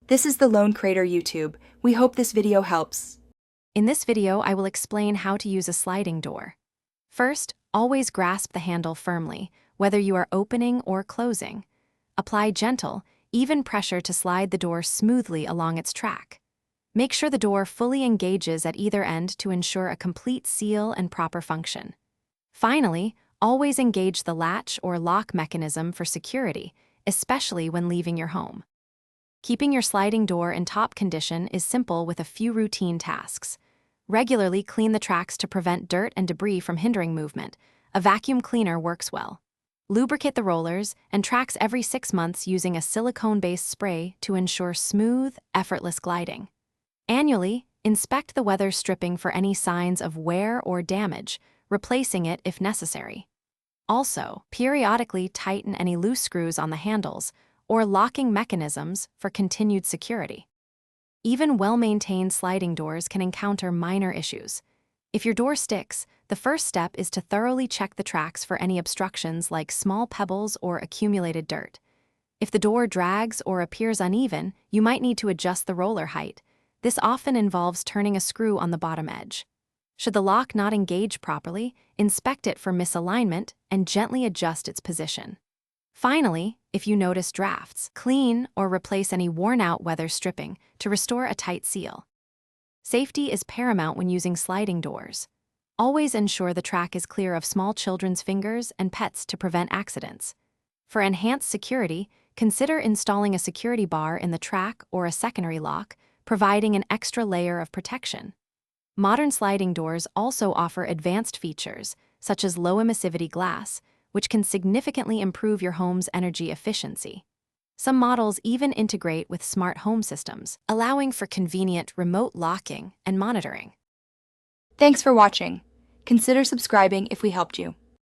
This is the Lone Crater YouTube. We hope this video helps. In this video, I will explain how to use a sliding door. First, always grasp the handle firmly, whether you are opening or closing. Apply gentle, even pressure to slide the door smoothly along its track. Make sure the door fully engages at either end to ensure a complete seal and proper function. Finally, always engage the latch or lock mechanism for security, especially when leaving your home. Keeping your sliding door in top condition is simple with a few routine tasks. Regularly clean the tracks to prevent dirt and debris from hindering movement. A vacuum cleaner works well. Lubricate the rollers and tracks every 6 months using a silicone-based spray to ensure smooth, effortless gliding. Annually, inspect the weather stripping for any signs of wear or damage, replacing it if necessary. Also, periodically tighten any loose screws on the handles or locking mechanisms for continued security. Even well-maintained sliding doors can encounter minor issues. If your door sticks, the first step is to thoroughly check the tracks for any obstructions like small pebbles or accumulated dirt. If the door drags or appears uneven, you might need to adjust the roller height. This often involves turning a screw on the bottom edge. Should the lock not engage properly, inspect it for misalignment and gently adjust its position. Finally, if you notice drafts, clean or replace any worn-out weather stripping to restore a tight seal. Safety is paramount when using sliding doors. Always ensure the track is clear of small children's fingers and pets to prevent accidents. For enhanced security, consider installing a security bar in the track or a secondary lock, providing an extra layer of protection. Modern sliding doors also offer advanced features, such as low-emissivity glass, which can significantly improve your home's energy efficiency. Some models even integrate with smart home systems, allowing for convenient remote locking and monitoring. Thanks for watching. Consider subscribing if we helped you.